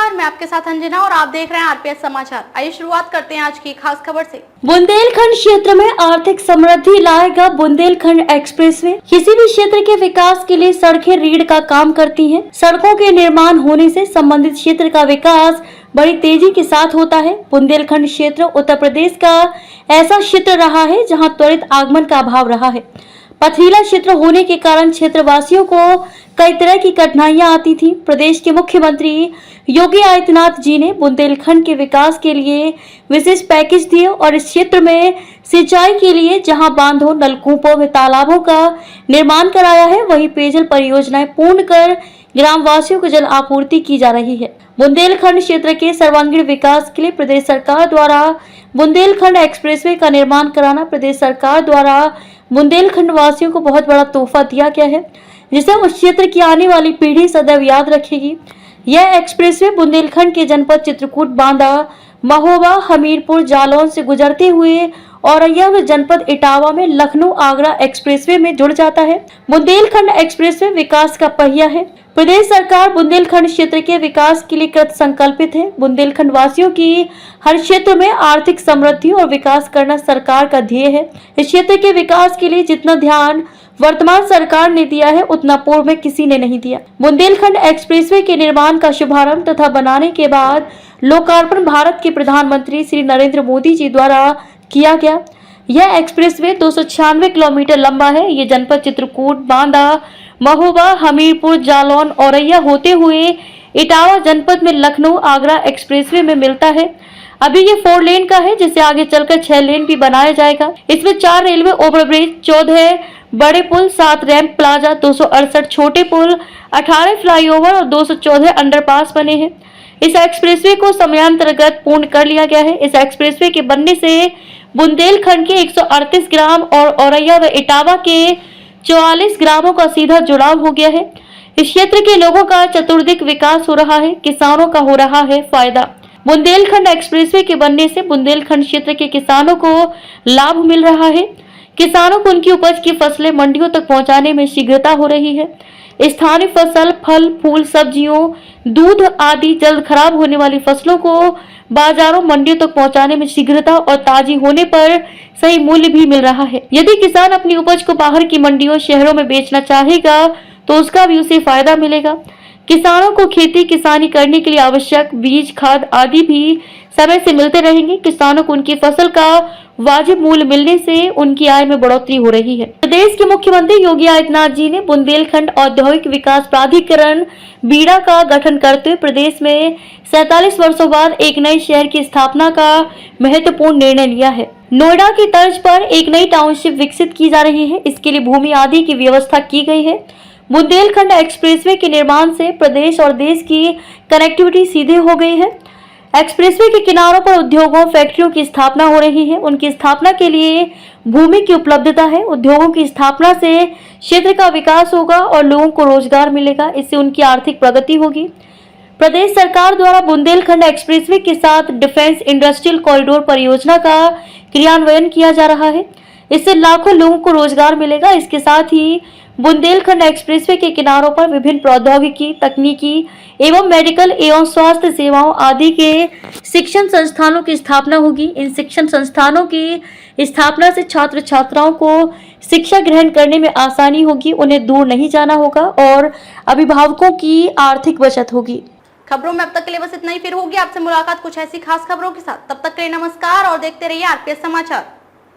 नमस्कार, मैं आपके साथ अंजना और आप देख रहे हैं आरपीएस समाचार। आइए शुरुआत करते हैं आज की खास खबर से। बुंदेलखंड क्षेत्र में आर्थिक समृद्धि लाएगा बुंदेलखंड एक्सप्रेसवे। किसी भी क्षेत्र के विकास के लिए सड़कें रीढ़ का काम करती हैं। सड़कों के निर्माण होने से संबंधित क्षेत्र का विकास बड़ी तेजी के साथ होता है। बुंदेलखंड क्षेत्र उत्तर प्रदेश का ऐसा क्षेत्र रहा है जहां त्वरित आगमन का अभाव रहा है। पथरीला क्षेत्र होने के कारण क्षेत्रवासियों को कई तरह की कठिनाइयां आती थी। प्रदेश के मुख्यमंत्री योगी आदित्यनाथ जी ने बुंदेलखंड के विकास के लिए विशेष पैकेज दिए और इस क्षेत्र में सिंचाई के लिए जहां बांधों, नलकूपों में तालाबों का निर्माण कराया है, वहीं पेयजल परियोजनाएं पूर्ण कर ग्रामवासियों को जल आपूर्ति की जा रही है। बुंदेलखंड क्षेत्र के सर्वांगीण विकास के लिए प्रदेश सरकार द्वारा बुंदेलखंड एक्सप्रेसवे का निर्माण कराना प्रदेश सरकार द्वारा बुंदेलखंड वासियों को बहुत बड़ा तोहफा दिया गया है, जिसे उस क्षेत्र की आने वाली पीढ़ी सदैव याद रखेगी। यह एक्सप्रेसवे बुंदेलखंड के जनपद चित्रकूट, बांदा, महोबा, हमीरपुर, जालौन से गुजरते हुए औरैया व जनपद इटावा में लखनऊ आगरा एक्सप्रेसवे में जुड़ जाता है। बुंदेलखंड एक्सप्रेसवे विकास का पहिया है। प्रदेश सरकार बुंदेलखंड क्षेत्र के विकास के लिए कृत संकल्पित है। बुंदेलखंड वासियों की हर क्षेत्र में आर्थिक समृद्धि और विकास करना सरकार का ध्येय है। इस क्षेत्र के विकास के लिए जितना ध्यान वर्तमान सरकार ने दिया है, उतना पूर्व में किसी ने नहीं दिया। बुंदेलखंड एक्सप्रेसवे के निर्माण का शुभारंभ तथा बनाने के बाद लोकार्पण भारत के प्रधानमंत्री श्री नरेंद्र मोदी जी द्वारा किया गया। यह एक्सप्रेसवे 296 किलोमीटर लंबा है। ये जनपद चित्रकूट, बांदा, महोबा, हमीरपुर, जालौन, औरैया होते हुए इटावा जनपद में लखनऊ आगरा एक्सप्रेसवे में मिलता है। अभी ये 4 लेन का है, जिसे आगे चलकर 6 लेन भी बनाया जाएगा। इसमें 4 रेलवे ओवरब्रिज, 14 बड़े पुल, 7 रैंप प्लाजा, 268 छोटे पुल, 18 फ्लाईओवर और 214 अंडरपास बने हैं। इस एक्सप्रेसवे को समयांतर्गत पूर्ण कर लिया गया है। इस एक्सप्रेसवे के बनने से बुंदेलखंड के 138 ग्राम और औरैया व इटावा के 44 ग्रामों का सीधा जुड़ाव हो गया है। इस क्षेत्र के लोगों का चतुर्दिक विकास हो रहा है, किसानों का हो रहा है फायदा। बुंदेलखंड एक्सप्रेसवे के बनने से बुंदेलखंड क्षेत्र के किसानों को लाभ मिल रहा है। किसानों को उनकी उपज की फसलें मंडियों तक पहुंचाने में शीघ्रता हो रही है। स्थानीय फसल, फल, फूल, सब्जियों, दूध आदि जल्द खराब होने वाली फसलों को बाजारों, मंडियों तक पहुंचाने में शीघ्रता और ताजी होने पर सही मूल्य भी मिल रहा है। यदि किसान अपनी उपज को बाहर की मंडियों, शहरों में बेचना चाहेगा तो उसका भी उसे फायदा मिलेगा। किसानों को खेती किसानी करने के लिए आवश्यक बीज, खाद आदि भी समय से मिलते रहेंगे। किसानों को उनकी फसल का वाजिब मूल्य मिलने से उनकी आय में बढ़ोतरी हो रही है। प्रदेश के मुख्यमंत्री योगी आदित्यनाथ जी ने बुंदेलखंड औद्योगिक विकास प्राधिकरण बीड़ा का गठन करते हुए प्रदेश में 47 वर्षों बाद एक नए शहर की स्थापना का महत्वपूर्ण निर्णय लिया है। नोएडा की तर्ज पर एक नई टाउनशिप विकसित की जा रही है। इसके लिए भूमि आदि की व्यवस्था की गई है। बुंदेलखंड एक्सप्रेसवे के निर्माण से प्रदेश और देश की कनेक्टिविटी सीधे हो गई है। एक्सप्रेसवे के किनारों पर उद्योगों, फैक्ट्रियों की स्थापना हो रही है। उनकी स्थापना के लिए भूमि की उपलब्धता है। उद्योगों की स्थापना से क्षेत्र का विकास होगा और लोगों को रोजगार मिलेगा। इससे उनकी आर्थिक प्रगति होगी। प्रदेश सरकार द्वारा बुंदेलखंड एक्सप्रेसवे के साथ डिफेंस इंडस्ट्रियल कॉरिडोर परियोजना का क्रियान्वयन किया जा रहा है। इससे लाखों लोगों को रोजगार मिलेगा। इसके साथ ही बुंदेलखंड एक्सप्रेसवे के किनारों पर विभिन्न प्रौद्योगिकी, तकनीकी एवं मेडिकल एवं स्वास्थ्य सेवाओं आदि के शिक्षण संस्थानों की स्थापना होगी। इन शिक्षण संस्थानों की स्थापना से छात्र छात्राओं को शिक्षा ग्रहण करने में आसानी होगी, उन्हें दूर नहीं जाना होगा और अभिभावकों की आर्थिक बचत होगी। खबरों में अब तक के लिए बस इतना ही। फिर होगी आपसे मुलाकात कुछ ऐसी खास खबरों के साथ। तब तक के लिए नमस्कार और देखते रहिए आरपीएस समाचार।